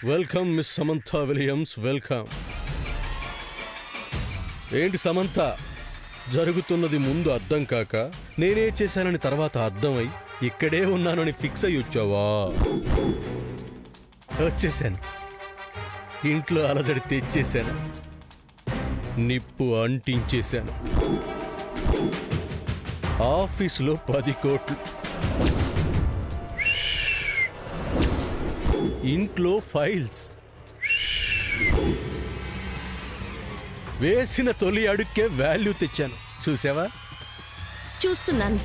Welcome miss Samantha Williams, welcome. ఏంటి సమంత, జరుగుతున్నది ముందు అర్థం కాక నేనే చేశానని తర్వాత అర్థమై ఇక్కడే ఉన్నానని ఫిక్స్ అయ్యి వచ్చావా? వచ్చేసాను. ఇంట్లో అలజడి తెచ్చేశాను, నిప్పు అంటించేశాను. ఆఫీసులో 10 కోట్లు, ఇంట్లో ఫైల్స్. వేసిన తొలి అడుక్కే వాల్యూ తెచ్చాను. చూసావా? చూస్తున్నాను.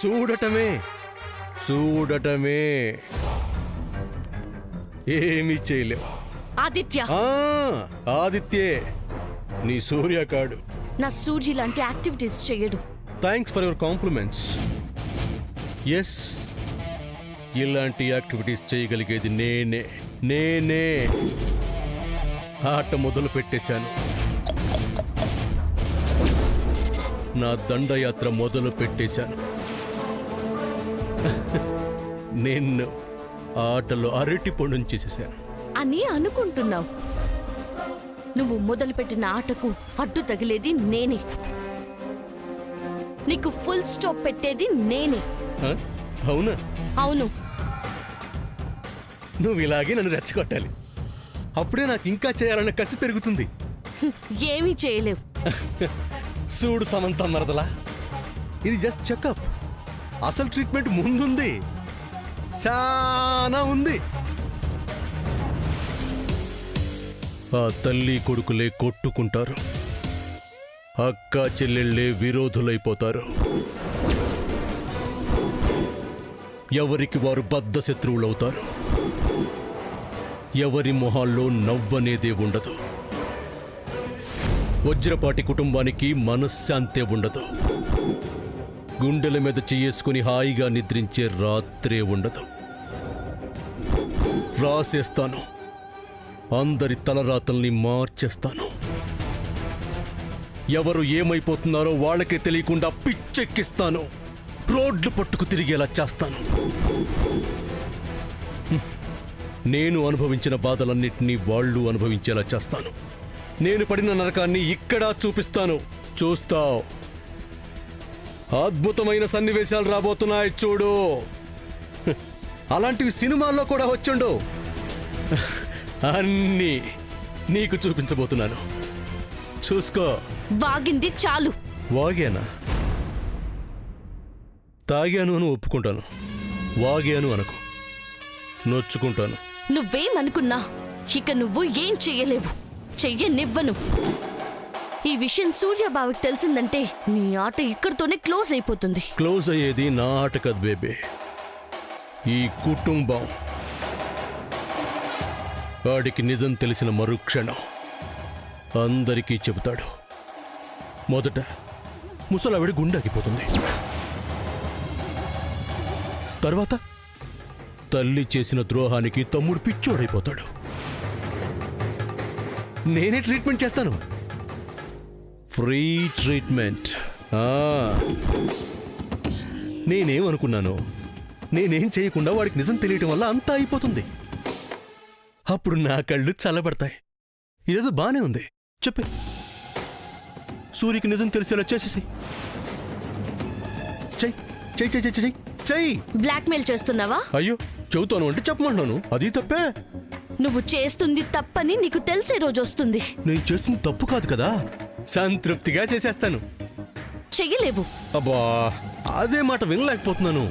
చూడటమే ఏమీ చేయలేవు. ఆదిత్య, ఆదిత్యే నీ సూర్యకాడు. నా సూర్య లాంటి యాక్టివిటీస్ చేయడు. Thanks for your compliments. Yes, ఇలాంటి యాక్టివిటీస్ చేయగలిగేది నేనే. ఆట మొదలు పెట్టేశాను. నా దండయాత్ర మొదలు పెట్టేశాను. నిన్ను ఆటలో అరటి పొండును చేసేసాను అని అనుకుంటున్నావు. నువ్వు మొదలుపెట్టిన ఆటకు అడ్డు తగిలేది నేనే. నీకు ఫుల్ స్టాప్ పెట్టేది నేనే. అవునా? అవును. నువ్వు ఇలాగే నన్ను రెచ్చగొట్టాలి. అప్పుడే నాకు ఇంకా చేయాలన్న కసి పెరుగుతుంది. ఏమీ చేయలేవు. చూడు సమంత మరదలా, ఇది జస్ట్ చెకప్. అసలు ట్రీట్మెంట్ ముందుంది, చాలా ఉంది. ఆ తల్లి కొడుకులే కొట్టుకుంటారు, అక్క చెల్లెళ్ళే విరోధులైపోతారు. ఎవరికి వారు బద్ధ శత్రువులవుతారు. ఎవరి మొహాల్లో నవ్వనేదే ఉండదు. వజ్రపాటి కుటుంబానికి మనశ్శాంతే ఉండదు. గుండెల మీద చేసుకుని హాయిగా నిద్రించే రాత్రే ఉండదు. రాసేస్తాను, అందరి తలరాతల్ని మార్చేస్తాను. ఎవరు ఏమైపోతున్నారో వాళ్ళకే తెలియకుండా పిచ్చెక్కిస్తాను. రోడ్లు పట్టుకు తిరిగేలా చేస్తాను. నేను అనుభవించిన బాధలన్నింటినీ వాళ్ళు అనుభవించేలా చేస్తాను. నేను పడిన నరకాన్ని ఇక్కడ చూపిస్తాను. చూస్తావు. అద్భుతమైన సన్నివేశాలు రాబోతున్నాయి, చూడు. అలాంటివి సినిమాల్లో కూడా వచ్చుండు. అన్నీ నీకు చూపించబోతున్నాను. చూసుకో. వాగింది చాలు. వాగానా? తాగాను అని ఒప్పుకుంటాను. వాగాను అనుకో, నొచ్చుకుంటాను. నువ్వేమనుకున్నా ఇక నువ్వు ఏం చెయ్యలేవు. చెయ్యనివ్వను. ఈ విషయం సూర్యబాబుకి తెలిసిందంటే నీ ఆట ఇక్కడితోనే క్లోజ్ అయిపోతుంది. క్లోజ్ అయ్యేది నా ఆట కాదు బేబీ, ఈ కుటుంబం. వాడికి నిజం తెలిసిన మరుక్షణం అందరికీ చెబుతాడు. మొదట ముసలావిడి గుండెకిపోతుంది. తర్వాత తల్లి చేసిన ద్రోహానికి తమ్ముడు పిచ్చోడైపోతాడు. నేనే ట్రీట్మెంట్ చేస్తాను. Free treatment. నేనేమనుకున్నాను, నేనేం చేయకుండా వాడికి నిజం తెలియటం వల్ల అంతా అయిపోతుంది. అప్పుడు నా కళ్ళు చల్లబడతాయి. ఇదేదో బానే ఉంది. చెప్పే, సూర్యకి నిజం తెలిసేలా చేసేసి చెయ్యి. బ్లాక్మెయిల్ చేస్తున్నావా? అయ్యో, చెబుతాను అంటే చెప్పమంటాను. అది తప్పే. నువ్వు చేస్తుంది తప్పని నీకు తెలిసే రోజు వస్తుంది. నేను చేస్తుంది తప్పు కాదు కదా, సంతృప్తిగా చేసేస్తాను. చెయ్యలేవు. అబ్బా, అదే మాట వినలేకపోతున్నాను.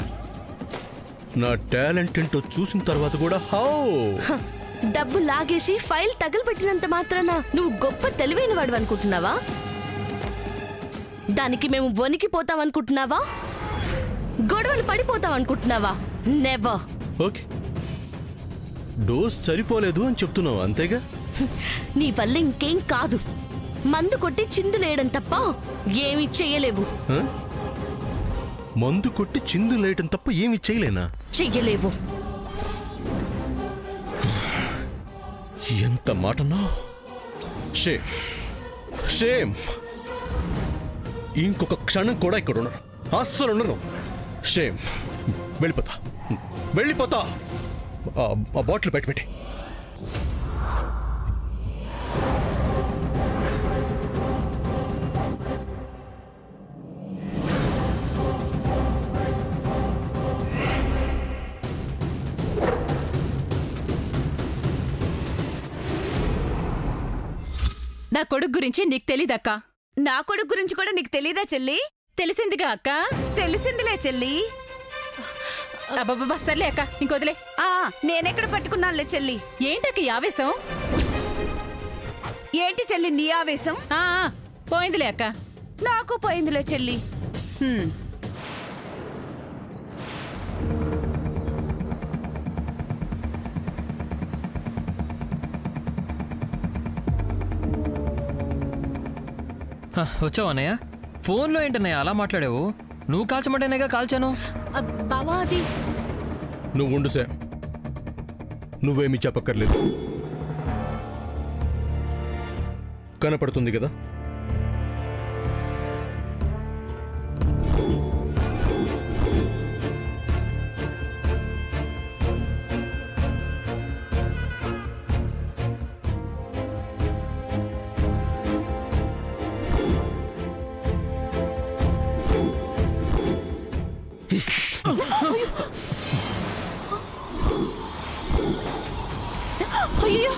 నా టాలెంట్ ఏంటో చూసిన తర్వాత కూడా డబ్బు లాగేసి ఫైల్ తగలబెట్టినంత మాత్రాన నువ్వు గొప్ప తెలివైన వాడు అనుకుంటున్నావా? దానికి మేము వణికిపోతాం అనుకుంటున్నావా? గొడవలు పడిపోతాం అనుకుంటున్నావా? నెవర్. ఓకే, డోస్ సరిపోలేదు అని చెప్తున్నావు, అంతేగా? నీ వల్ల ఇంకేం కాదు. మందు కొట్టి చిందులేయడం తప్ప ఏమీ చెయ్యలేవు. మందు కొట్టి చిందులేయడం తప్ప ఏమీ చేయలేనా? చెయ్యలేవు. ఎంత మాటనా! షేమ్. ఇంకొక క్షణం కూడా ఇక్కడ ఉండను, అస్సలు ఉండను. షేమ్. వెళ్ళిపోతా. ఆ బాటిల్ పెట్టి నా కొడుకు గురించి నీకు తెలీదక్కా. నా కొడుకు గురించి కూడా నీకు తెలీదా చెల్లి? తెలిసిందిగా అక్క. తెలిసిందిలే చెల్లి. అబ్బబ్బబ్బా సర్లే అక్క, ఇంకొదిలే. నేనెక్కడ పట్టుకున్నానులే చెల్లి. ఏంటక్క ఈ ఆవేశం? ఏంటి చెల్లి నీ ఆవేశం? పోయిందిలే అక్క. నాకు పోయిందిలే చెల్లి. వచ్చావు అన్నయ్య? ఫోన్లో ఏంటన్నయ్య అలా మాట్లాడావు? నువ్వు కాల్చమంటేనేగా కాల్చాను. బావా అది నువ్వు ఉండు సార్, నువ్వేమీ చెప్పక్కర్లేదు. కనపడుతుంది కదా. అయ్యో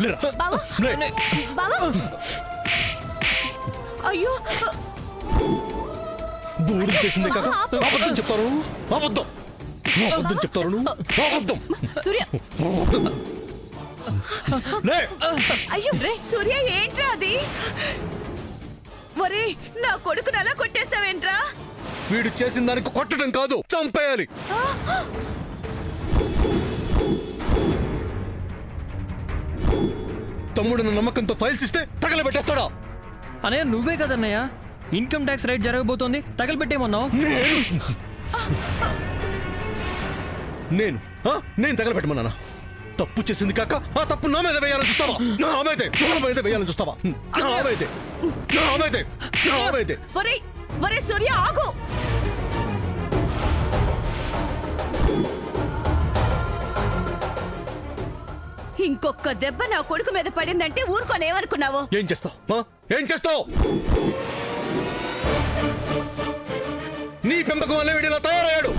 లేరా. బావా లే. బావా అయ్యో బూడి చేసింది కాక అబద్ధం చెప్తారు. అబద్ధం అబద్ధం చెప్తారు నువ్వు. అబద్ధం సూర్య అబద్ధం. లే. అయ్యో రే సూర్య ఏంట్రా అది? ఒరే నా కొడుకుని అలా కొట్టేస్తావేంట్రా? వీడు చేసిన దానికి కొట్టడం కాదు, చంపేయాలి. తమ్ముడిన నమ్మకంతో ఫైల్స్ ఇస్తే తగలబెట్టేస్తాడా? అన్నయ్య నువ్వే కదన్నయ్య ఇన్కమ్ ట్యాక్స్ రైట్ జరగబోతోంది, తగలబెట్టేమన్నావు. నేను తగలబెట్టమన్నానా? తప్పు చేసింది కాక ఆ తప్పు నా మీద వేయాలని చూస్తావా? నా మీద వేయాలని చూస్తావా? ఒరే ఒరే సూర్య ఆగు. ఇంకొక దెబ్బ నా కొడుకు మీద పడిందంటే ఊరుకోనేమనుకున్నావు? ఏం చేస్తావు? ఏం చేస్తావు? నీ పెంపకం వల్ల వీడిలా తయారయ్యాడు.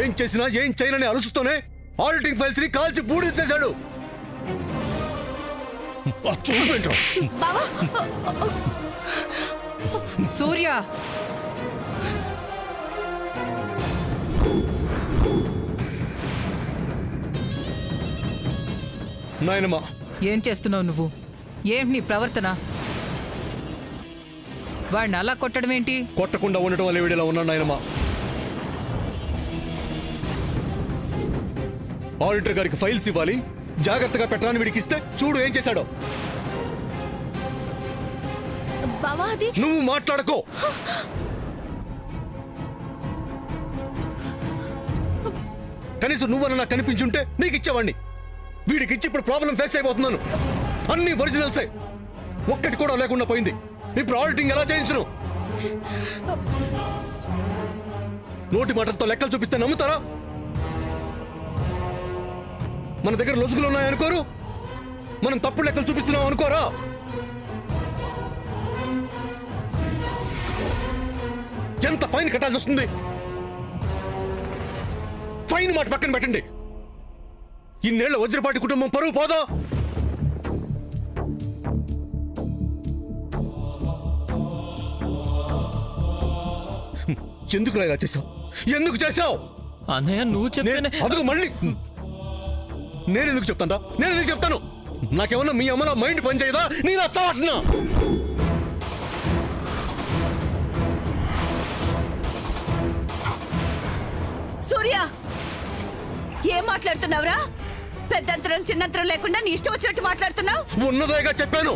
ఏం చేసినా ఏం చేయనని అలుసుతోనే ఆడిటింగ్ ఫైల్స్ ని కాల్చి బూడించేశాడు. చూపెంట్రా బావా సూర్య నాయనమ్మా, ఏం చేస్తున్నావు నువ్వు? ఏంటి నీ ప్రవర్తన? వాడిని అలా కొట్టడం ఏంటి? కొట్టకుండా ఉండటం వల్ల వీడిలా ఉన్నాడు నాయనమ్మా. ఆడిటర్ గారికి ఫైల్స్ ఇవ్వాలి, జాగ్రత్తగా పెట్టరాని వీడికి ఇస్తే చూడు ఏం చేశాడో. బావా అది నువ్వు మాట్లాడకో. కనీసం నువ్వన్న నాకు కనిపించుంటే నీకు ఇచ్చేవాడిని. వీడికిచ్చి ఇప్పుడు ప్రాబ్లం ఫేస్ అయిపోతున్నాను. అన్ని ఒరిజినల్సే, ఒక్కటి కూడా లేకుండా పోయింది. ఇప్పుడు ఆడిటింగ్ ఎలా చేయించను? నోటి మాటలతో లెక్కలు చూపిస్తే నమ్ముతారా? మన దగ్గర లొసుగులు ఉన్నాయనుకోరు, మనం తప్పుడు లెక్కలు చూపిస్తున్నాం అనుకోరా? ఎంత ఫైన్ కట్టాల్సి వస్తుంది? ఫైన్ మాట పక్కన పెట్టండి, ఇన్నేళ్ల వజ్రపాటి కుటుంబం పరువు పోదా? ఎందుకు ఇలా చేశావు? ఎందుకు చేశావు? అన్నయ్య నువ్వు చెప్తేనే. అదుగు మళ్ళీ నేను ఎందుకు చెప్తాను? నేను ఎందుకు చెప్తాను? నాకేమన్నా మీ అమ్మలో మైండ్ పనిచేయదా? నేను అచ్చవాటినా? సూర్య ఏం మాట్లాడుతున్నావురా? పెద్దంతరం చిన్నంతరం లేకుండా నీ ఇష్టం వచ్చినట్టు మాట్లాడుతున్నావు. ఉన్నదేగా చెప్పాను.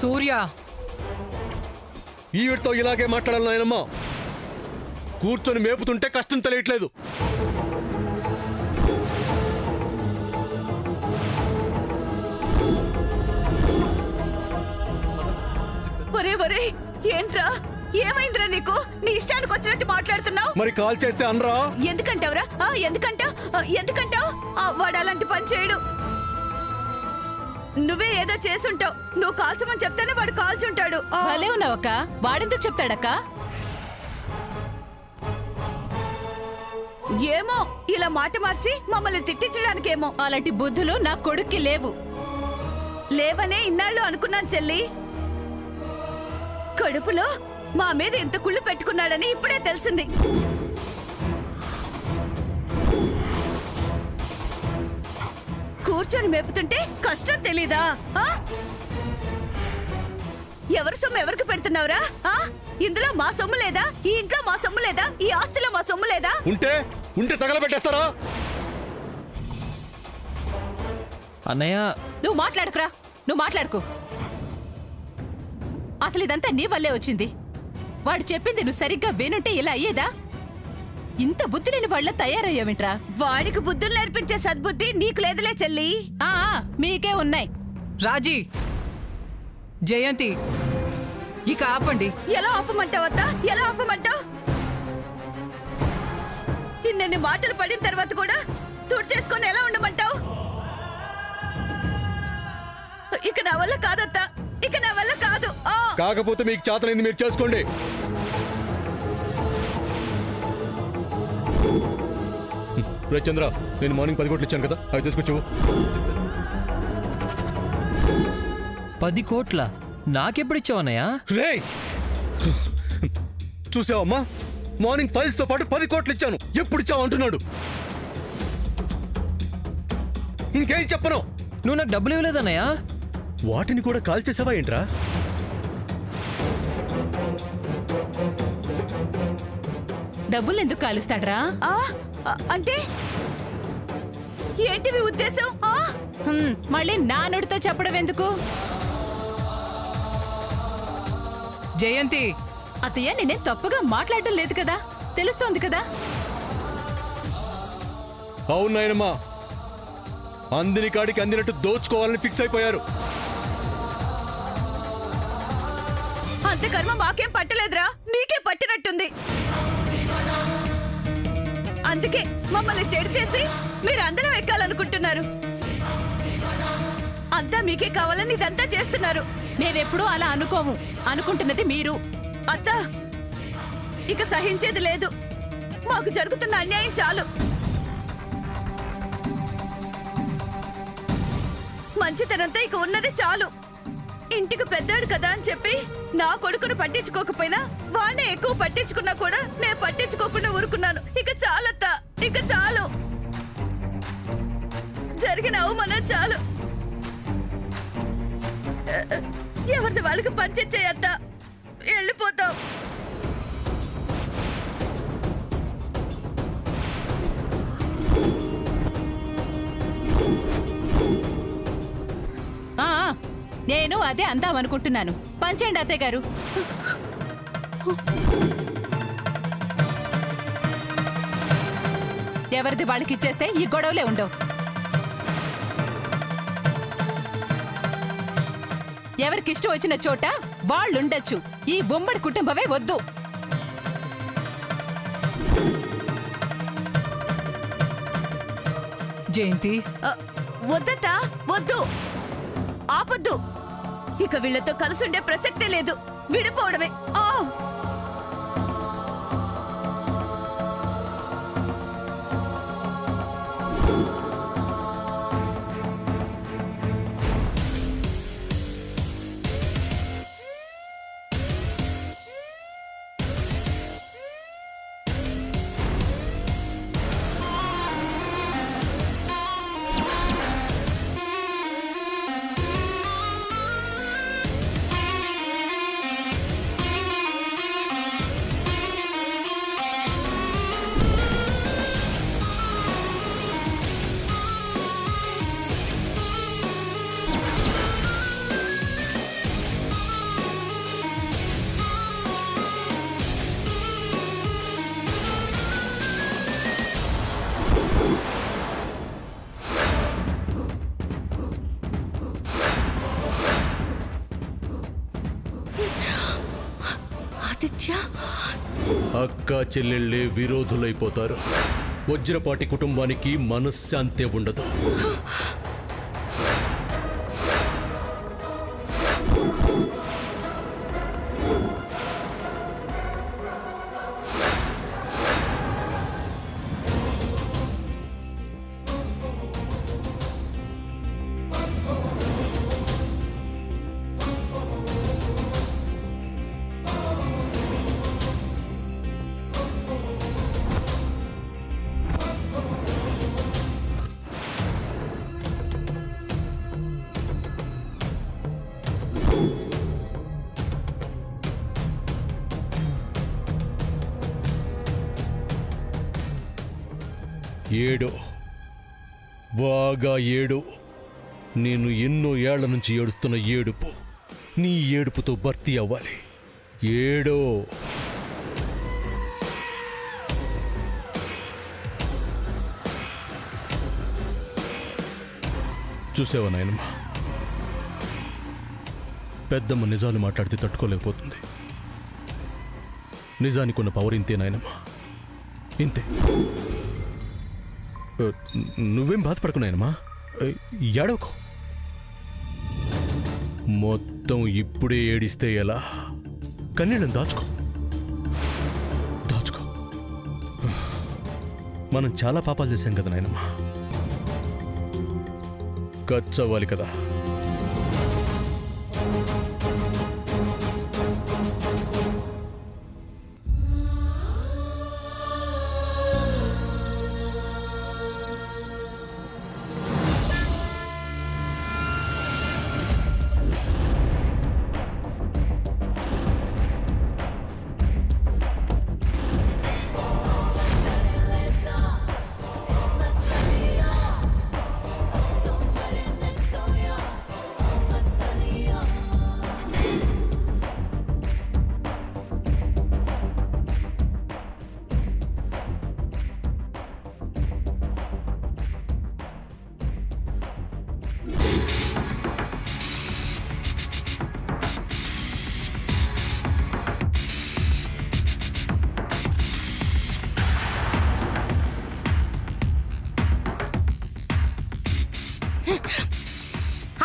సూర్య ఈవిడితో ఇలాగే మాట్లాడాలి నాయనమ్మా. కూర్చొని మేపుతుంటే కష్టం తెలియట్లేదు. ఒరే ఒరే ఏంట్రా ఏమైందిరా నీకు? నీ ఇష్టానికి వచ్చినట్టు మాట్లాడుతున్నావు. మరి కాల్ చేస్తే అనరా? ఎందుకంటావురా? ఎందుకంటావు? వాడు అలాంటి పని చేయడు. నువ్వే ఏదో చేసుంటావు. నువ్వు కాల్చమని చెప్తేనే వాడు కాల్చుంటాడు. భలే ఉన్నావక్క. వాడెందుకు చెప్తాడక్క? ఏమో ఇలా మాట మార్చి మమ్మల్ని తిట్టించడానికేమో. అలాంటి బుద్ధులు నా కొడుక్కి లేవు. లేవనే ఇన్నాళ్ళు అనుకున్నాను చెల్లి. కడుపులో మా మీద ఎంత కుళ్ళు పెట్టుకున్నాడని ఇప్పుడే తెలిసింది. కూర్చొని మేపుతుంటే కష్టం తెలీదా? ఎవరి సొమ్ము ఎవరికి పెడుతున్నావురా? ఇందులో మా సొమ్ము లేదా? ఈ ఇంట్లో మా సొమ్ము లేదా? ఈ ఆస్తిలో మా సొమ్ము లేదా? ఉంటే తగలబెట్టేస్తారా? అన్నయ్య నువ్వు మాట్లాడుకురా. నువ్వు మాట్లాడుకో. అసలు ఇదంతా నీ వల్లే వచ్చింది. వాడు చెప్పింది నువ్వు సరిగ్గా వినుంటే ఇలా అయ్యేదా? ఇంత బుద్ధి లేని వాళ్ళ తయారయ్యావేంట్రా? వాడికి బుద్ధులు నేర్పించే సద్బుద్ధి నీకు లేదులే చెల్లి. మీకే ఉన్నాయి. రాజీ, జయంతి, ఇక ఆపండి. ఎలా ఆపమంటావత్తా? ఎలా ఆపమంటావు? ఇన్నెన్ని మాటలు పడిన తర్వాత కూడా తుడిచేసుకొని ఎలా ఉండమంటావు? ఇక నా వల్ల కాదత్తా. ఇక నా వల్ల కాదు. కాకపోతే మీకు చేతనైంది మీరు చేసుకోండి. రే చంద్ర, నేను మార్నింగ్ 10 కోట్లు ఇచ్చాను కదా, అవి తీసుకొచ్చావు. 10 కోట్ల నాకెప్పుడు ఇచ్చావు అన్నయ్య? రే చూసావమ్మా, మార్నింగ్ ఫైల్స్ తో పాటు 10 కోట్లు ఇచ్చాను. ఎప్పుడు ఇచ్చావు అంటున్నాడు. ఇంకేం చెప్పను. నువ్వు నాకు డబ్బులు ఇవ్వలేదన్నయ్య. వాటిని కూడా కాల్ చేసావా ఏంట్రా? డబ్బులు ఎందుకు కాలుస్తాడ్రా? అంటే ఏంటి మీ ఉద్దేశం? మళ్ళీ నా నోటితో చెప్పడం ఎందుకు? జయంతి, అతయ్య నేనేం తప్పుగా మాట్లాడడం లేదు కదా, తెలుస్తోంది కదా. అవును నాయనమ్మా, అందిని కాడికి అందినట్టు దోచుకోవాలని ఫిక్స్ అయిపోయారు. అంత కర్మ మాకేం పట్టలేదురా, మీకే పట్టినట్టుంది. అందుకే మమ్మల్ని చెడు చేసి మీరు అందరం ఎక్కాలనుకుంటున్నారు. అంతా మీకే కావాలని ఇదంతా చేస్తున్నారు. మేమెప్పుడూ అలా అనుకోము. అనుకుంటున్నది మీరు. అత్త, ఇక సహించేది లేదు. మాకు జరుగుతున్న అన్యాయం చాలు. మంచితనంతో ఇక ఉన్నది చాలు. ఇంటికి పెద్దాడు కదా అని చెప్పి నా కొడుకును పట్టించుకోకపోయినా వాడిని ఎక్కువ పట్టించుకున్నా కూడా నేను పట్టించుకోకుండా ఊరుకున్నాను. ఇక చాలత్తా, ఇక చాలు. జరిగిన అవమానం చాలు. ఎవరిది వాళ్ళకి పంచేయత్తా, వెళ్ళిపోతాం. నేను అదే అందామనుకుంటున్నాను. పంచండి అత్తయ్య గారు. ఎవరిది వాళ్ళకి ఇచ్చేస్తే ఈ గొడవలే ఉండవు. ఎవరికిష్టం వచ్చిన చోట వాళ్ళుండొచ్చు. ఈ ఉమ్మడి కుటుంబమే వద్దు. జయంతి, వద్దతా, వద్దు, ఆపొద్దు. ఇక వీళ్లతో కలిసుండే ప్రసక్తే లేదు. విడిపోవడమే. అక్క చెల్లెళ్ళే విరోధులైపోతారు. వజ్రపాటి కుటుంబానికి మనశ్శాంతి ఉండదు. ఏడు, బాగా ఏడు. నేను ఎన్నో ఏళ్ల నుంచి ఏడుస్తున్న ఏడుపు నీ ఏడుపుతో భర్తీ అవ్వాలి. ఏడో. చూసావా నాయనమ్మ, పెద్దమ్మ నిజాలు మాట్లాడితే తట్టుకోలేకపోతుంది. నిజానికి ఉన్న పవర్ ఇంతే నాయనమ్మ, ఇంతే. నువ్వేం బాధపడకు నాయనమ్మా, ఏడవకు. మొత్తం ఇప్పుడే ఏడిస్తే ఎలా? కన్నీళ్ళని దాచుకో, దాచుకో. మనం చాలా పాపాలు చేశాం కదా నాయనమ్మా, ఖర్చు అవ్వాలి కదా.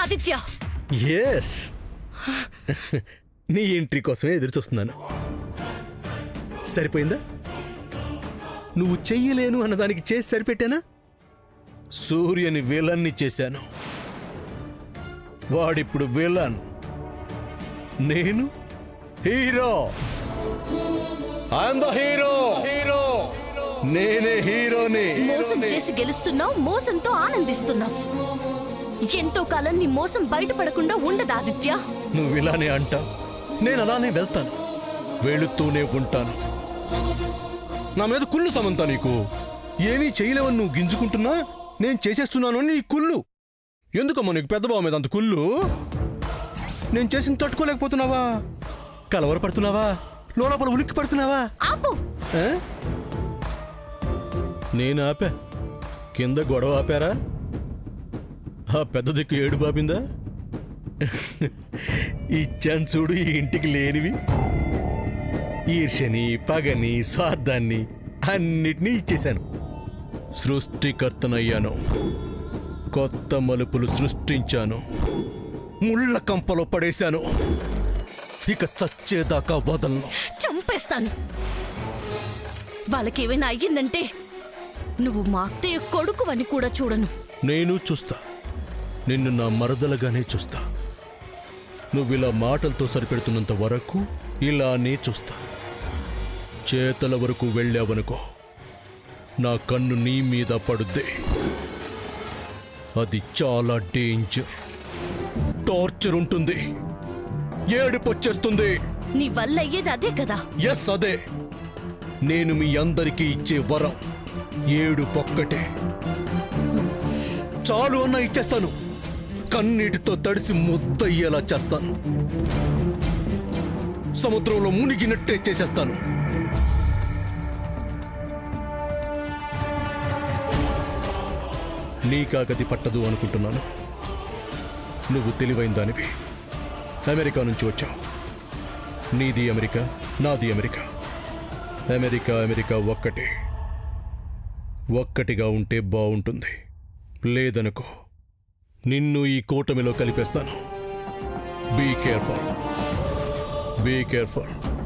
ఆదిత్య, ఎస్, నీ ఎంట్రీ కోసమే ఎదురు చూస్తున్నాను. సరిపోయిందా? నువ్వు చెయ్యలేను అన్నదానికి చేసి సరిపెట్టానా? సూర్యని విలన్ని చేశాను, వాడిప్పుడు విలన్, నేను hero. I'm the hero. Hero నేనే, హీరోని. మోసం చేసి గెలుస్తున్నావు, మోసంతో ఆనందిస్తున్నావు. ఎంతో కాలం నీ మోసం బయటపడకుండా ఉండదు ఆదిత్య. నువ్వు ఇలానే అంటావు, నేను అలానే వెళ్తాను, వెళుతూనే ఉంటాను. నా మీద కుళ్ళు సమంతా నీకు. ఏమీ చేయలేవని నువ్వు గింజుకుంటున్నా, నేను చేసేస్తున్నాను అని నీ కుళ్ళు. ఎందుకమ్మా నీకు పెద్ద బావ మీద అంత కుళ్ళు? నేను చేసింది తట్టుకోలేకపోతున్నావా? కలవరపడుతున్నావా? లోపల ఉలిక్కి పడుతున్నావా? ఆపు. నేను ఆపా, కింద గొడవ ఆపారా? ఆ పెద్ద దిక్కు ఏడు బాబిందా? ఇచ్చాను చూడు ఈ ఇంటికి లేనివి. ఈర్ష్యని, పగని, స్వార్థాన్ని అన్నిటినీ ఇచ్చేశాను. సృష్టికర్తనయ్యాను, కొత్త మలుపులు సృష్టించాను, ముళ్ళ కంపలో పడేశాను. ఇక చచ్చేదాకా వదలను. చంపేస్తాను. వాళ్ళకేమైనా అయ్యిందంటే నువ్వు మా అత్తయ్య కొడుకు అని కూడా చూడను. నేను చూస్తా, నిన్ను నా మరదలుగానే చూస్తా. నువ్విలా మాటలతో సరిపెడుతున్నంత వరకు ఇలానే చూస్తా. చేతల వరకు వెళ్ళావనుకో, నా కన్ను నీ మీద పడుద్ది. అది చాలా డేంజర్. టార్చర్ ఉంటుంది, ఏడుపొచ్చేస్తుంది. నీ వల్ల అయ్యేది అదే కదా. ఎస్, అదే. నేను మీ అందరికీ ఇచ్చే వరం ఏడుపొక్కటే. చాలు అన్నా ఇచ్చేస్తాను, కన్నీటితో తడిసి ముద్దయ్యేలా చేస్తాను, సముద్రంలో మునిగినట్టే చేసేస్తాను. నీకాగది పట్టదు అనుకుంటున్నాను. నువ్వు తెలివైన దానివి. అమెరికా నుంచి వచ్చావు. నీది అమెరికా, నాది అమెరికా. అమెరికా అమెరికా ఒక్కటిగా ఉంటే బావుంటుంది. లేదనుకో నిన్ను ఈ కూటమిలో కలిపేస్తాను. Be careful.